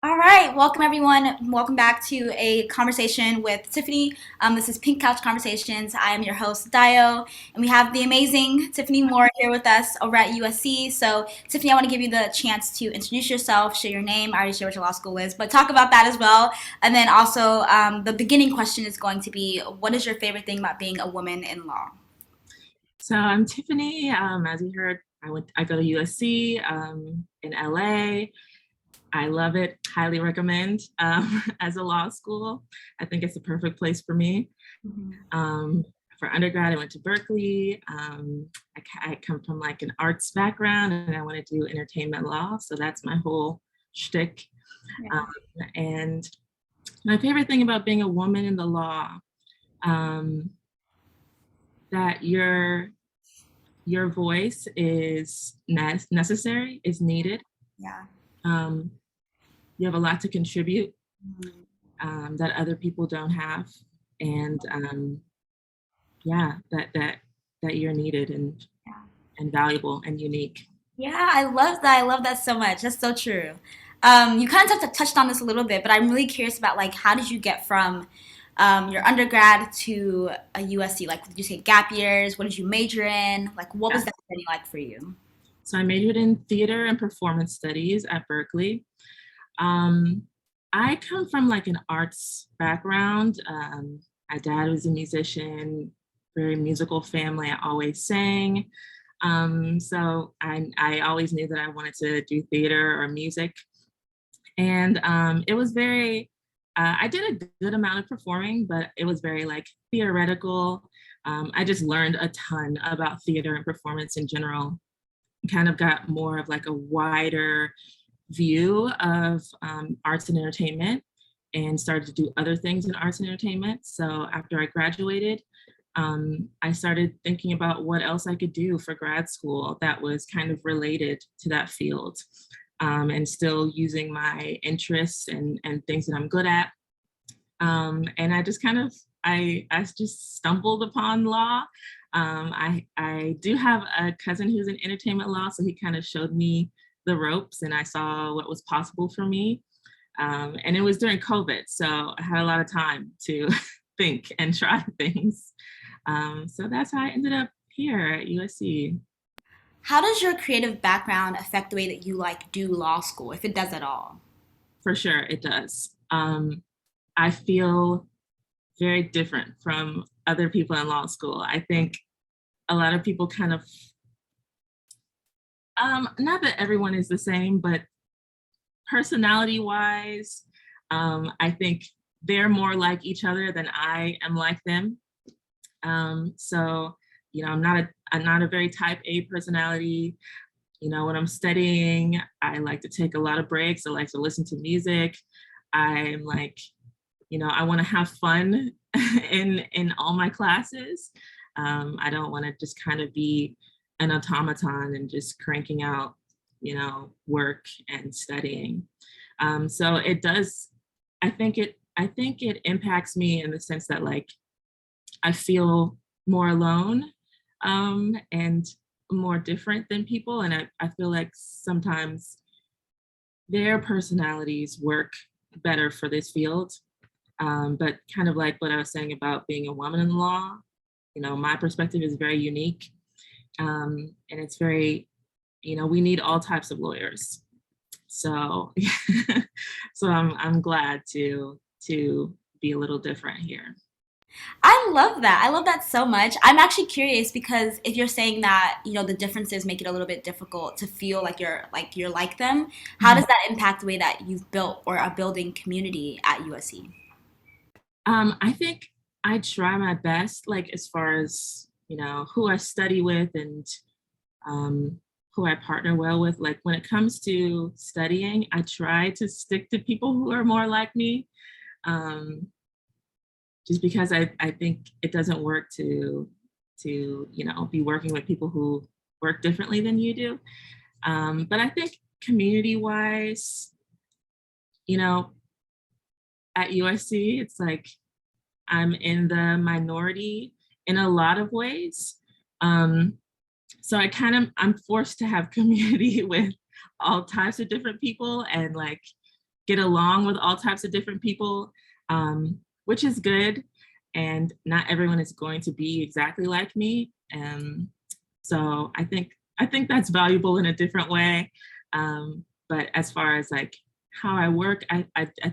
All right, welcome everyone. Welcome back to a conversation with Tiffany. This is Pink Couch Conversations. I am your host, Dio, and we have the amazing Tiffany Moore here with us over at USC. So, Tiffany, I want to give you the chance to introduce yourself, share your name. I already shared what your law school is, but talk about that as well. And then also, the beginning question is going to be, what is your favorite thing about being a woman in law? So I'm Tiffany. As you heard, I go to USC in LA. I love it. Highly recommend as a law school. I think it's the perfect place for me. Mhm. Um, for undergrad, I went to Berkeley. I come from like an arts background, and I want to do entertainment law. So that's my whole shtick. Um, Yeah. and my favorite thing about being a woman in the law, um, that your voice is necessary, is needed. Yeah. Um, you have a lot to contribute Mhm. that other people don't have, and yeah, that you're needed Yeah. and valuable and unique. Yeah, I love that. I love that so much. That's so true. You kind of touched on this a little bit, but I'm really curious about like how did you get from your undergrad to a USC? Like, did you take gap years? What did you major in? Like, what was Yes. that journey like for you? So I majored in theater and performance studies at Berkeley. Um, I come from like an arts background. My dad was a musician, very musical family. I always sang. So I always knew that I wanted to do theater or music. And it was very, I did a good amount of performing, but it was very like theoretical. I just learned a ton about theater and performance in general. Kind of got more of like a wider view of arts and entertainment and started to do other things in arts and entertainment. So after I graduated, I started thinking about what else I could do for grad school that was kind of related to that field, and still using my interests and things that I'm good at. And I just kind of I just stumbled upon law. I do have a cousin who's in entertainment law, so he kind of showed me the ropes, and I saw what was possible for me. And it was during COVID, so I had a lot of time to think and try things. So that's how I ended up here at USC. How does your creative background affect the way that you like do law school, if it does at all? For sure, it does. I feel very different from other people in law school. I think a lot of people kind of, not that everyone is the same, but personality wise, I think they're more like each other than I am like them. So, I'm not a very type A personality. When I'm studying, I like to take a lot of breaks. I like to listen to music. I'm like, I want to have fun in all my classes. I don't want to just kind of be an automaton and just cranking out, work and studying. So it does. I think it impacts me in the sense that like I feel more alone, and more different than people, and I feel like sometimes their personalities work better for this field. But kind of like what I was saying about being a woman in law, my perspective is very unique. And it's very, we need all types of lawyers. So, so I'm glad to be a little different here. I love that. I love that so much. I'm actually curious because if you're saying that, the differences make it a little bit difficult to feel like you're like them, how Mhm. does that impact the way that you've built or are building community at USC? I think I try my best, like as far as who I study with and um, who I partner well with. Like when it comes to studying, I try to stick to people who are more like me, um, just because I think it doesn't work to be working with people who work differently than you do. But I think community wise, you know, at USC, it's like I'm in the minority in a lot of ways. Um, so I'm forced to have community with all types of different people, and like get along with all types of different people, which is good. And not everyone is going to be exactly like me. So I think that's valuable in a different way. But as far as like how I work, I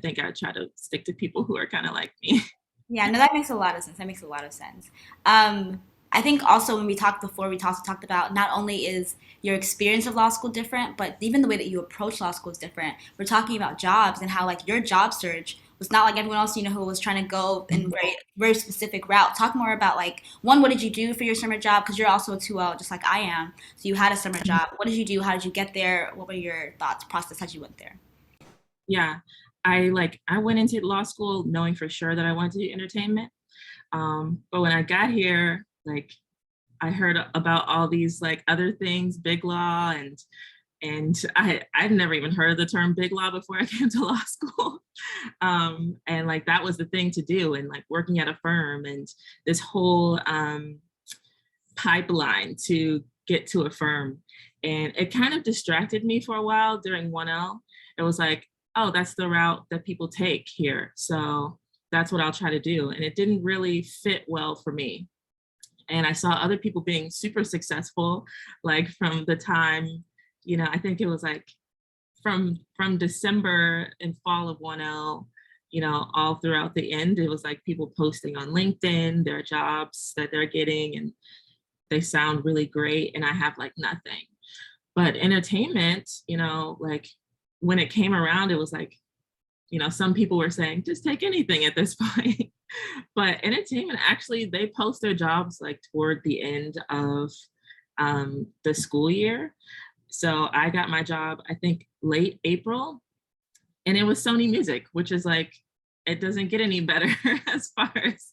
think I try to stick to people who are kind of like me. Yeah, no, that makes a lot of sense. That makes a lot of sense. Um, I think also when we talked before, we also talked about not only is your experience of law school different, but even the way that you approach law school is different. We're talking about jobs and how like your job search was not like everyone else, who was trying to go in very specific route. Talk more about like one, what did you do for your summer job? Because you're also a 2L, just like I am. So you had a summer job. What did you do? How did you get there? What were your thoughts, process, how you went there? Yeah, I went into law school knowing for sure that I wanted to do entertainment. But when I got here, like I heard about all these like other things, big law, and I'd never even heard of the term big law before I came to law school. And like that was the thing to do, and like working at a firm and this whole pipeline to get to a firm. And it kind of distracted me for a while during 1L. It was like, oh, that's the route that people take here. So that's what I'll try to do. And it didn't really fit well for me. And I saw other people being super successful, like from the time, I think it was like from December and fall of 1L, all throughout the end, it was like people posting on LinkedIn their jobs that they're getting, and they sound really great, and I have like nothing. But entertainment, like when it came around, it was like, some people were saying, just take anything at this point. But entertainment, actually, they post their jobs like toward the end of the school year. So I got my job, I think, late April, and it was Sony Music, which is like, it doesn't get any better as far as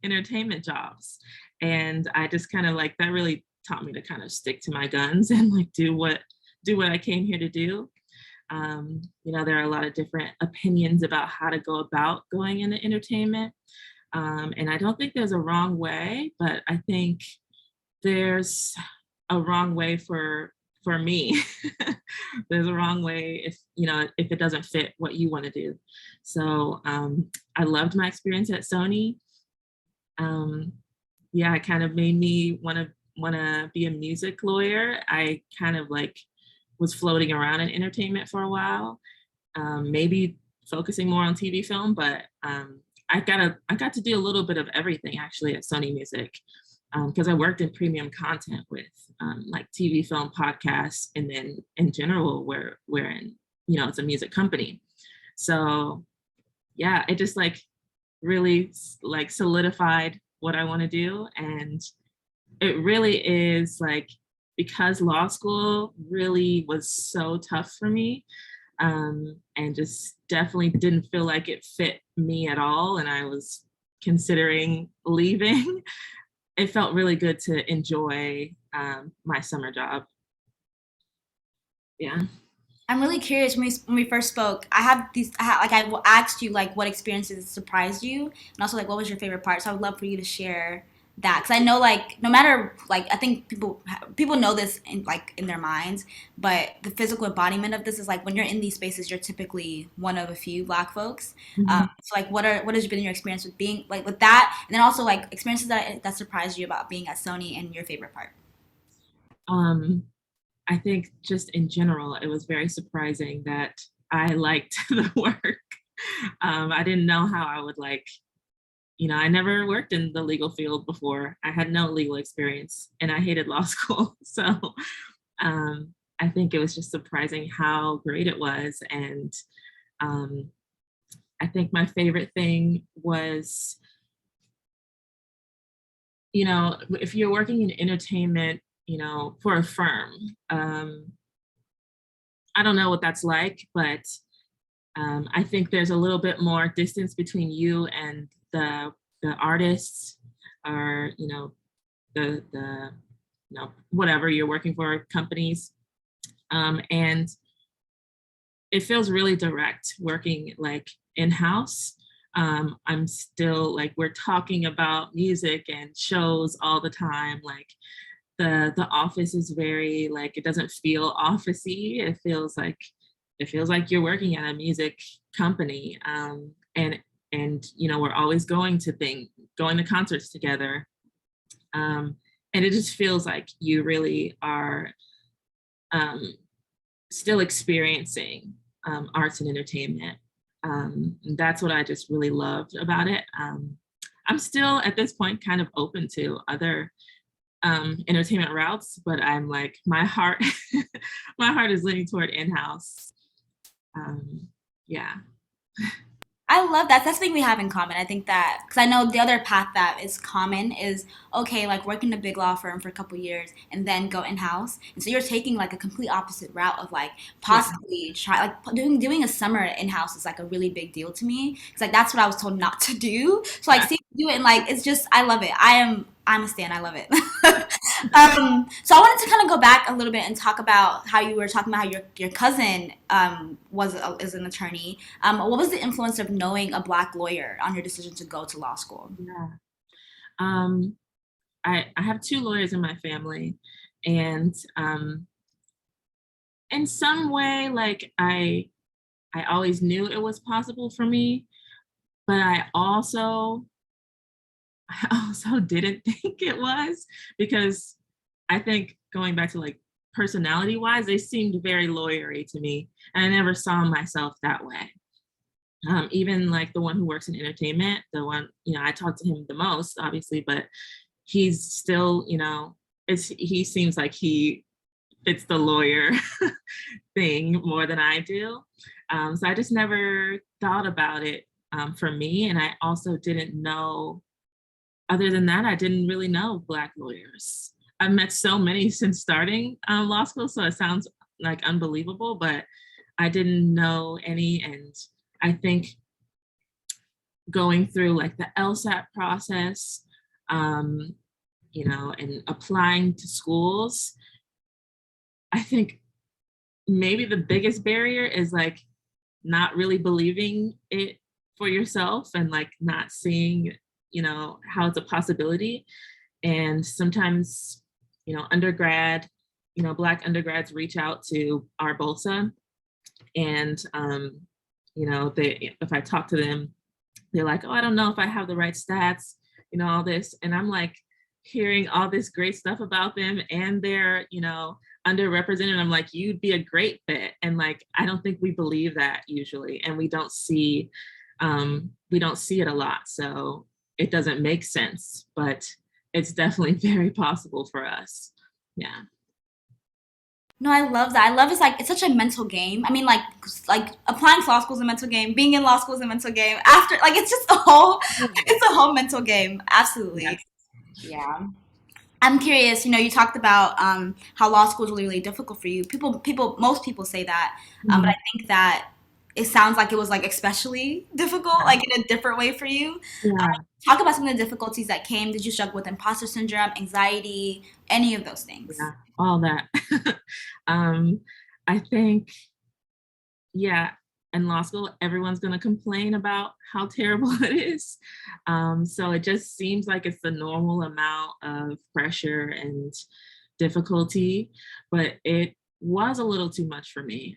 entertainment jobs. And I just kind of like, that really taught me to kind of stick to my guns and like do what I came here to do. There are a lot of different opinions about how to go about going into entertainment. And I don't think there's a wrong way, but I think there's a wrong way for me. There's a wrong way if it doesn't fit what you want to do. So I loved my experience at Sony. Yeah, it kind of made me want to be a music lawyer. I kind of like was floating around in entertainment for a while, maybe focusing more on TV film, but I got to do a little bit of everything actually at Sony Music, because I worked in premium content with like TV film podcasts, and then in general we're in, it's a music company. So yeah, it just like really like solidified what I want to do. And it really is like, because law school really was so tough for me, and just definitely didn't feel like it fit me at all, and I was considering leaving, it felt really good to enjoy my summer job. Yeah. I'm really curious. When we first spoke, like I asked you like what experiences surprised you, and also like what was your favorite part. So I would love for you to share that, because I know like no matter like I think people know this in their minds, but the physical embodiment of this is like when you're in these spaces, you're typically one of a few Black folks. Mhm. So like what has been your experience with being like with that, and then also like experiences that surprised you about being at Sony, and your favorite part. Um, I think just in general, it was very surprising that I liked the work. I didn't know how I would like, I never worked in the legal field before. I had no legal experience, and I hated law school. So I think it was just surprising how great it was. And um, I think my favorite thing was, if you're working in entertainment, for a firm, I don't know what that's like, but I think there's a little bit more distance between you and the artists, or the whatever you're working for, companies, and it feels really direct working like in-house. I'm still like, we're talking about music and shows all the time. Like the office is very like, it doesn't feel officey. It feels like you're working at a music company. And we're always going to concerts together. And it just feels like you really are still experiencing arts and entertainment. And that's what I just really loved about it. I'm still at this point kind of open to other entertainment routes, but I'm like, my heart, my heart is leaning toward in-house. Yeah. I love that. That's the thing we have in common. I think that because I know the other path that is common is okay, like work in a big law firm for a couple years and then go in house. And so you're taking like a complete opposite route of like Yeah. possibly try like doing a summer in house is like a really big deal to me because like that's what I was told not to do. So like Yeah. seeing you do it and like it's just I love it. I'm a stan. I love it. So I wanted to kind of go back a little bit and talk about how you were talking about how your cousin is an attorney. What was the influence of knowing a black lawyer on your decision to go to law school? Yeah. Um, I have two lawyers in my family, and in some way, like I always knew it was possible for me, but I also didn't think it was, because I think going back to like personality wise, they seemed very lawyery to me, and I never saw myself that way. Even like the one who works in entertainment, the one, I talk to him the most, obviously, but he's still, he seems like he fits the lawyer thing more than I do. So I just never thought about it for me. And I also didn't know, other than that, I didn't really know Black lawyers. I've met so many since starting law school, so it sounds like unbelievable, but I didn't know any. And I think going through like the LSAT process, um, and applying to schools, I think maybe the biggest barrier is like not really believing it for yourself and like not seeing, how it's a possibility. And sometimes, undergrad, Black undergrads reach out to our BOLSA, and, if I talk to them, they're like, oh, I don't know if I have the right stats, all this. And I'm like hearing all this great stuff about them, and they're, underrepresented. I'm like, you'd be a great fit. And like, I don't think we believe that usually. And we don't see it a lot. So it doesn't make sense, but it's definitely very possible for us. Yeah. No, I love that. I love it's such a mental game. I mean, like applying to law school is a mental game. Being in law school is a mental game. After like it's just a whole it's a whole mental game. Absolutely. Yes. Yeah. I'm curious, you talked about how law school is really, really difficult for you. Most people say that, but I Mhm. think that it sounds like it was like especially difficult, Yeah. like in a different way for you. Yeah. Talk about some of the difficulties that came. Did you struggle with imposter syndrome, anxiety, any of those things? Yeah. All that. um, I think, yeah, in law school, everyone's going to complain about how terrible it is. So it just seems like it's the normal amount of pressure and difficulty, but it was a little too much for me.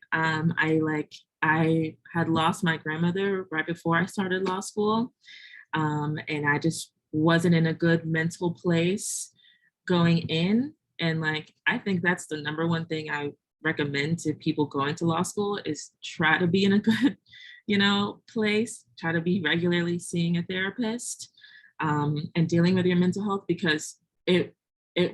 I had lost my grandmother right before I started law school, and I just wasn't in a good mental place going in. And like, I think that's the number one thing I recommend to people going to law school is try to be in a good, place, try to be regularly seeing a therapist, and dealing with your mental health, because it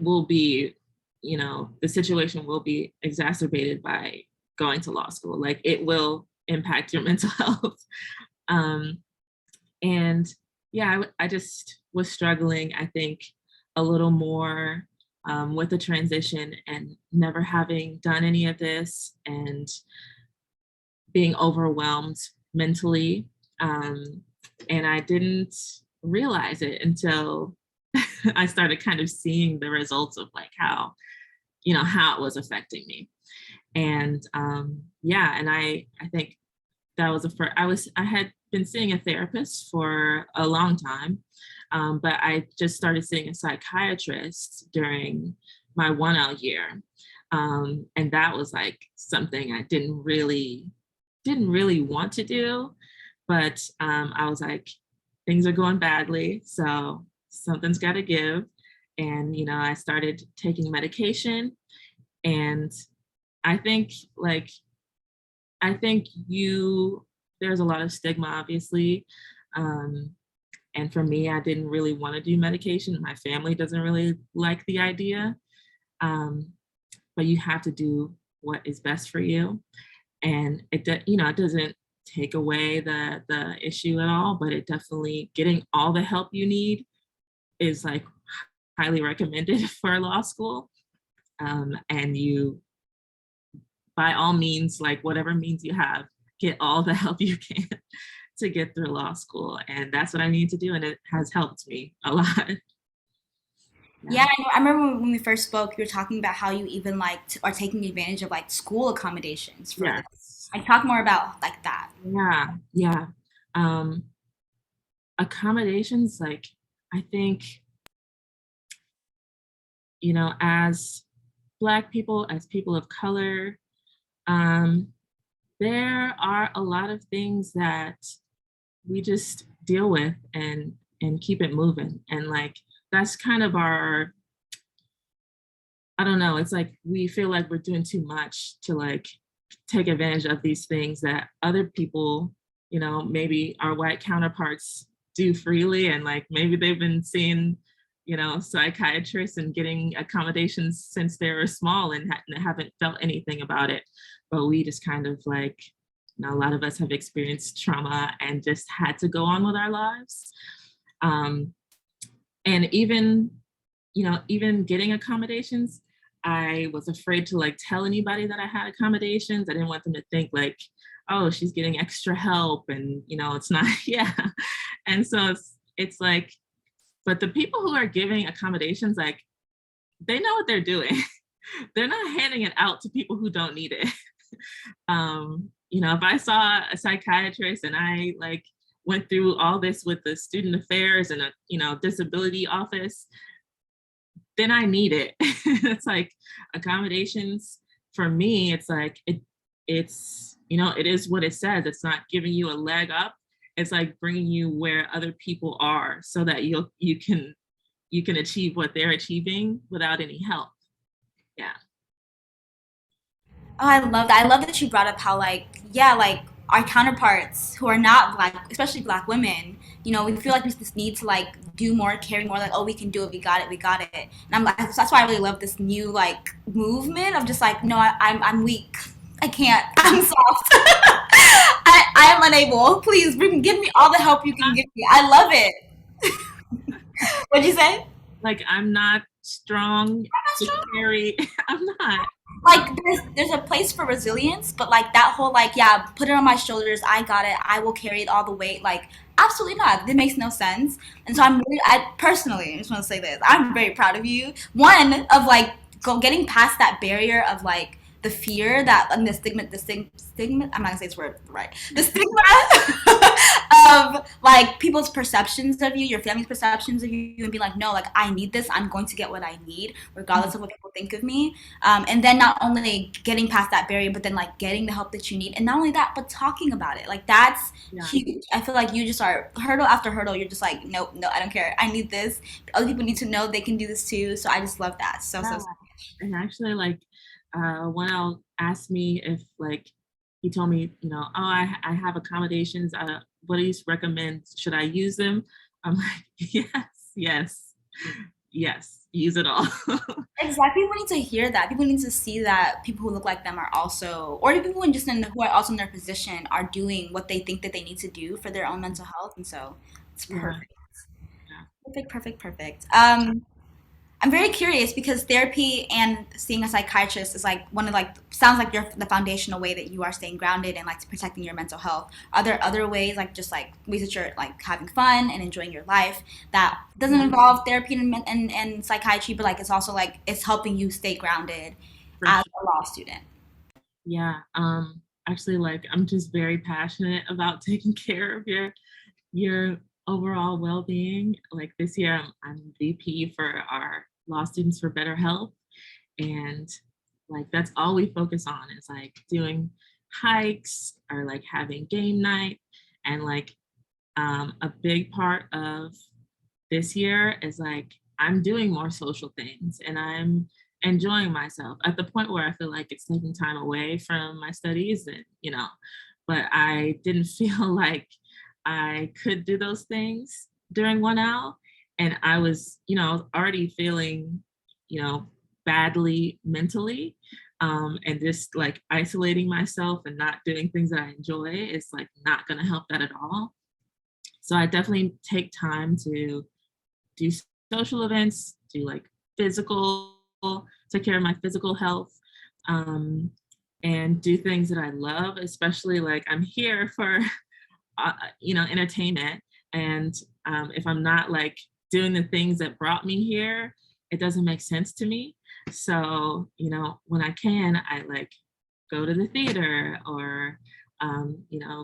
will be, the situation will be exacerbated by going to law school. Like it will impact your mental health. Um, and yeah, I just was struggling, I think, a little more with the transition and never having done any of this and being overwhelmed mentally. And I didn't realize it until I started kind of seeing the results of like how it was affecting me. And yeah, and I think that was a first. I had been seeing a therapist for a long time, but I just started seeing a psychiatrist during my 1L year, and that was like something I didn't really didn't really want to do, but I was like, things are going badly, so something's got to give. And, I started taking medication. And I think, like, I think there's a lot of stigma, obviously. Um, and for me, I didn't really want to do medication. My family doesn't really like the idea. Um, but you have to do what is best for you. And it doesn't take away the issue at all, but it definitely, getting all the help you need is like highly recommended for law school. And you, by all means, like whatever means you have, get all the help you can to get through law school. And that's what I need to do. And it has helped me a lot. Yeah. Yeah, I remember when we first spoke, you were talking about how you even like are taking advantage of like school accommodations for this. Yes. I talk more about like that. Yeah. Yeah. Um, Accommodations, like, I think, as Black people, as people of color, um, there are a lot of things that we just deal with and keep it moving. And like, that's kind of our, I don't know, it's like we feel like we're doing too much to like take advantage of these things that other people, maybe our white counterparts do freely. And like maybe they've been seeing, psychiatrists and getting accommodations since they were small and haven't felt anything about it. But we just kind of like, a lot of us have experienced trauma and just had to go on with our lives. Um, and even getting accommodations, I was afraid to like tell anybody that I had accommodations. I didn't want them to think like, oh, she's getting extra help, and it's not. Yeah. And so it's like, but the people who are giving accommodations, like, they know what they're doing. They're not handing it out to people who don't need it. If I saw a psychiatrist and I like went through all this with the student affairs and a disability office, then I need it. It's like accommodations for me. It's like it's it is what it says. It's not giving you a leg up. It's like bringing you where other people are, so that you can achieve what they're achieving without any help. Yeah. Oh, I love that. I love that you brought up how like yeah, like our counterparts who are not black, especially black women, we feel like we just need to like do more, carry more, like, oh, we can do it, we got it, we got it. And I'm like, so that's why I really love this new like movement of just like, no, I'm weak. I can't. I'm soft. I am unable. Please give me all the help you can give me. I love it. What'd you say? Like, I'm not strong to carry. I'm not. Like there's a place for resilience, but like that whole like yeah, put it on my shoulders, I got it, I will carry it all the weight, like absolutely not. It makes no sense. And so I personally, I just want to say this, I'm very proud of you, one, of like getting past that barrier of like the fear that and the stigma, I'm not gonna say this word right, the stigma of like people's perceptions of you, your family's perceptions of you, and be like, no, like I need this, I'm going to get what I need regardless of what people think of me. And then not only getting past that barrier, but then like getting the help that you need, and not only that, but talking about it, like that's Yeah. huge. I feel like you just are hurdle after hurdle, you're just like, nope, no, I don't care, I need this, other people need to know they can do this too. So I just love that so. Yeah. And actually, like, one L asked me if, like, he told me, oh, I have accommodations. What do you recommend? Should I use them? I'm like, yes, yes, yes, use it all. Exactly. People need to hear that. People need to see that people who look like them are also, or people who are also in their position are doing what they think that they need to do for their own mental health. And so it's Yeah, perfect. yeah, Perfect, perfect, perfect. I'm very curious because therapy and seeing a psychiatrist is like one of like sounds like the foundational way that you are staying grounded and like protecting your mental health. Are there other ways like just like ways that you're like having fun and enjoying your life that doesn't yeah, involve therapy and psychiatry, but like it's also like it's helping you stay grounded for as sure. a law student? Yeah. Actually, like, I'm just very passionate about taking care of your overall well-being. Like, this year, I'm VP for our Law Students for Better Health, and like that's all we focus on is like doing hikes or like having game night. And like a big part of this year is like I'm doing more social things and I'm enjoying myself at the point where I feel like it's taking time away from my studies and but I didn't feel like I could do those things during 1L, and I was already feeling badly mentally, and just like isolating myself and not doing things that I enjoy is like not going to help that at all. So I definitely take time to do social events, do like physical, take care of my physical health, um, and do things that I love, especially like I'm here for, entertainment. And if I'm not like doing the things that brought me here, it doesn't make sense to me. So, when I can, I like go to the theater or,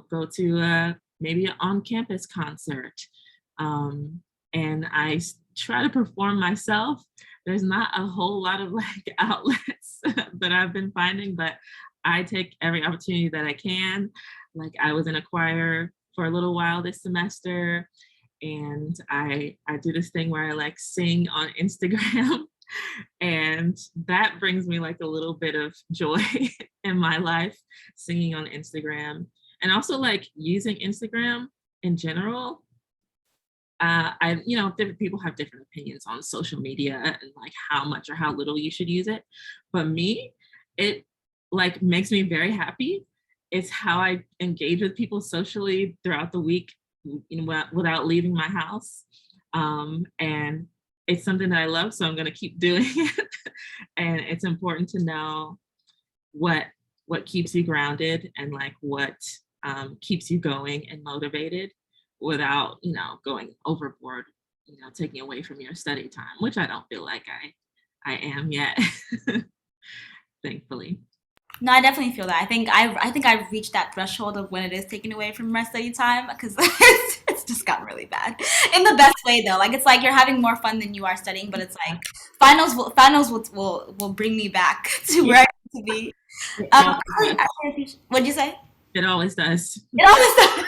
go to maybe an on-campus concert. And I try to perform myself. There's not a whole lot of like outlets that I've been finding, but I take every opportunity that I can. Like I was in a choir for a little while this semester, and I do this thing where I like sing on Instagram, and that brings me like a little bit of joy in my life, singing on Instagram, and also like using Instagram in general. Different people have different opinions on social media and like how much or how little you should use it. But me, it like makes me very happy. It's how I engage with people socially throughout the week, without leaving my house. And it's something that I love, so I'm going to keep doing it. And it's important to know what keeps you grounded and like what keeps you going and motivated without going overboard, taking away from your study time, which I don't feel like I am yet. Thankfully. No, I definitely feel that. I think I've reached that threshold of when it is taken away from my study time because it's just gotten really bad. In the best way though. Like it's like you're having more fun than you are studying, but it's like finals will bring me back to Yeah, where I need to be. it Um, always does. what'd you say? It always does. It always does.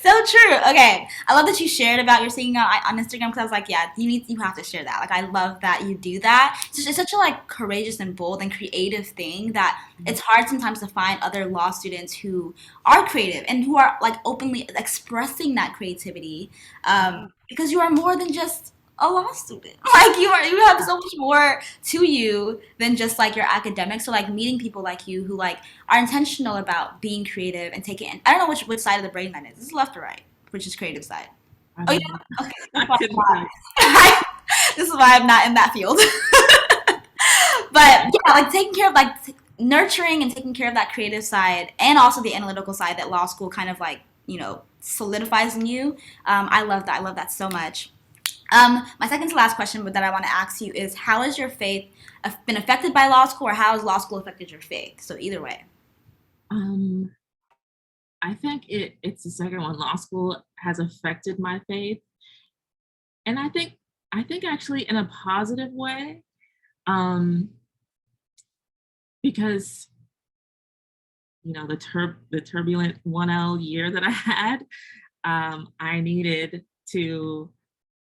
So true. Okay, I love that you shared about your singing on Instagram because I was like, yeah, you have to share that. Like, I love that you do that. It's such a like courageous and bold and creative thing that it's hard sometimes to find other law students who are creative and who are like openly expressing that creativity, because you are more than just a law student. Like you have so much more to you than just like your academics. So like meeting people like you who like are intentional about being creative and taking it. I don't know which side of the brain that is. Is it left or right? Which is creative side? I Oh don't know. yeah. Okay. I That's why couldn't tell you. this is why I'm not in that field. But yeah, like taking care of like nurturing and taking care of that creative side and also the analytical side that law school kind of like solidifies in you. I love that. I love that so much. My second to last question that I want to ask you is how has your faith been affected by law school, or how has law school affected your faith? So either way. Um, I think it's the second one. Law school has affected my faith, and I think actually in a positive way, um, because the turbulent 1L year that I had, I needed to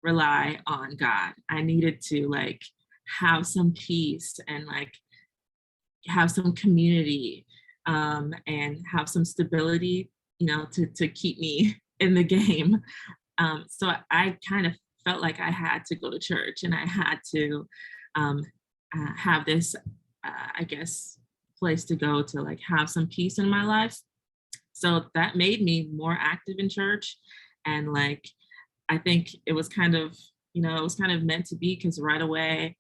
rely on God. I needed to like have some peace and like have some community, and have some stability, to keep me in the game. So I kind of felt like I had to go to church and I had to um, have this, I guess, place to go to like have some peace in my life. So that made me more active in church, and like I think it was kind of meant to be because right away,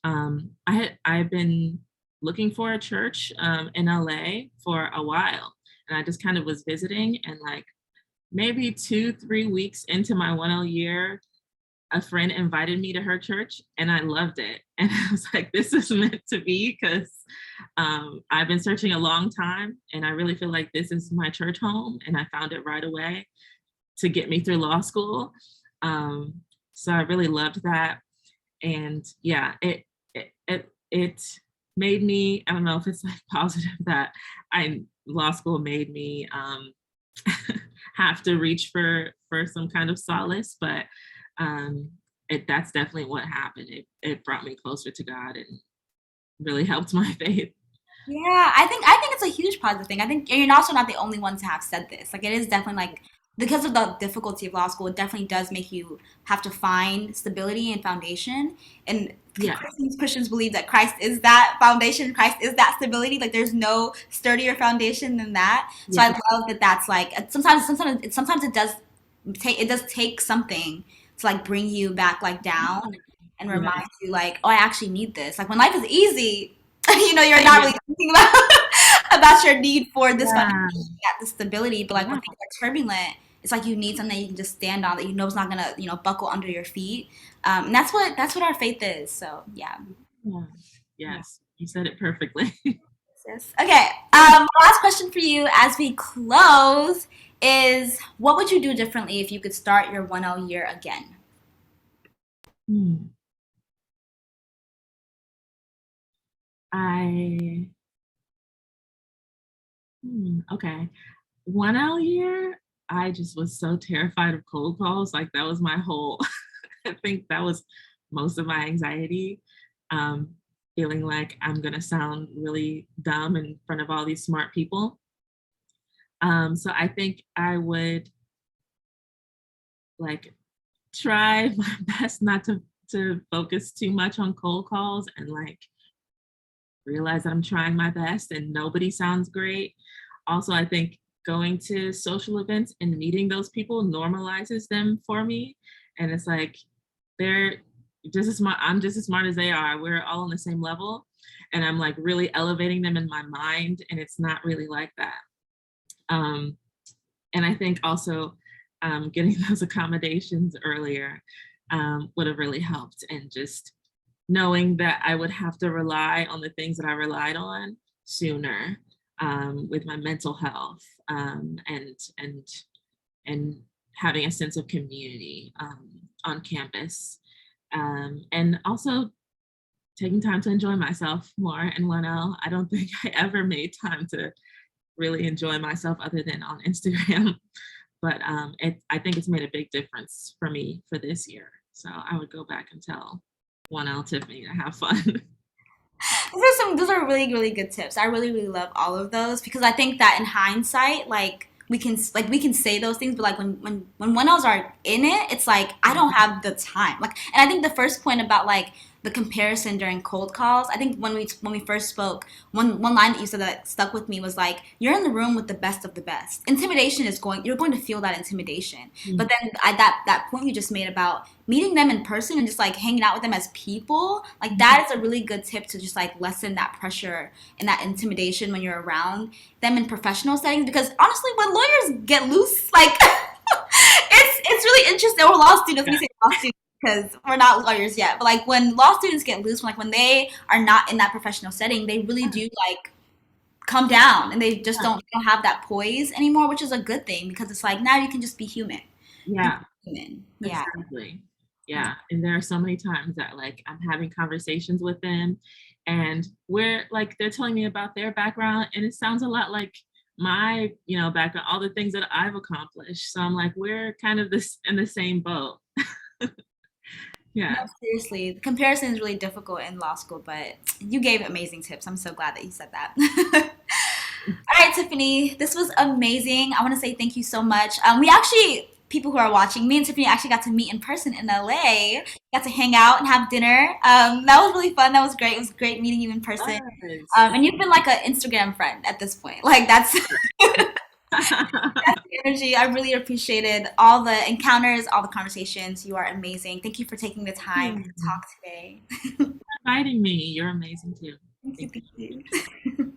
I've been looking for a church in LA for a while, and I just kind of was visiting, and like maybe 2-3 weeks into my 1L year, a friend invited me to her church, and I loved it, and I was like, this is meant to be because I've been searching a long time, and I really feel like this is my church home, and I found it right away to get me through law school. So I really loved that. And yeah, it made me, I don't know if it's like positive that I law school made me have to reach for some kind of solace, but um, that's definitely what happened. It brought me closer to God and really helped my faith. Yeah, I think it's a huge positive thing. I think and you're also not the only one to have said this. Like it is definitely like because of the difficulty of law school, it definitely does make you have to find stability and foundation. And Yes. Christians believe that Christ is that foundation, Christ is that stability. Like there's no sturdier foundation than that. So I Yes. love that that's like sometimes it does take something to like bring you back like down and remind Yes. you like, oh, I actually need this. Like when life is easy, you're not Yes. really thinking about about your need for this foundation, Yeah. the stability. But like when Yeah. things are turbulent, it's like you need something that you can just stand on that you know is not gonna buckle under your feet. And that's what our faith is. So yeah. Yeah. Yeah. Yes. You said it perfectly. Sis. Okay. Last question for you as we close is what would you do differently if you could start your 1L year again? Hmm. I okay. 1L year, I just was so terrified of cold calls. Like that was my whole I think that was most of my anxiety. Um, Feeling like I'm gonna sound really dumb in front of all these smart people. So I think I would like try my best not to focus too much on cold calls and like realize that I'm trying my best and nobody sounds great. Also, I think going to social events and meeting those people normalizes them for me. And it's like they're just as smart, I'm just as smart as they are. We're all on the same level. And I'm like really elevating them in my mind. And it's not really like that. Um, and I think also getting those accommodations earlier would have really helped. And just knowing that I would have to rely on the things that I relied on sooner with my mental health and having a sense of community on campus, and also taking time to enjoy myself more in 1L. I don't think I ever made time to really enjoy myself other than on Instagram. But I think it's made a big difference for me for this year. So I would go back and tell 1L Tiffany to have fun. Those are really really good tips. I really really love all of those because I think that in hindsight, we can say those things, but like when one else are in it, it's like I don't have the time. Like, and I think the first point about like the comparison during cold calls, I think when we first spoke, one line that you said that stuck with me was like you're in the room with the best of the best. Intimidation is going. You're going to feel that intimidation, but Mm, then that point you just made about meeting them in person and just like hanging out with them as people, like mhm. that is a really good tip to just like lessen that pressure and that intimidation when you're around them in professional settings. Because honestly, when lawyers get loose, like it's really interesting. Or law students, we Yeah, say law students because we're not lawyers yet, but like when law students get loose, when they are not in that professional setting, they really do like come down and they just yeah, don't have that poise anymore, which is a good thing because it's like now you can just be human. You can yeah, be human. Yeah. exactly. Yeah. Yeah. And there are so many times that like I'm having conversations with them and we're like they're telling me about their background and it sounds a lot like my, background, all the things that I've accomplished. So I'm like, we're kind of this in the same boat. No, Yeah. seriously, the comparison is really difficult in law school, but you gave amazing tips. I'm so glad that you said that. All right, Tiffany, this was amazing. I want to say thank you so much. We actually, people who are watching, me and Tiffany actually got to meet in person in LA. Got to hang out and have dinner. That was really fun. That was great. It was great meeting you in person. Yes. And you've been like an Instagram friend at this point. Like that's the energy. I really appreciated all the encounters, all the conversations. You are amazing. Thank you for taking the time to You talk today. inviting me. You're amazing too. Thank you. Thank Thank you. you.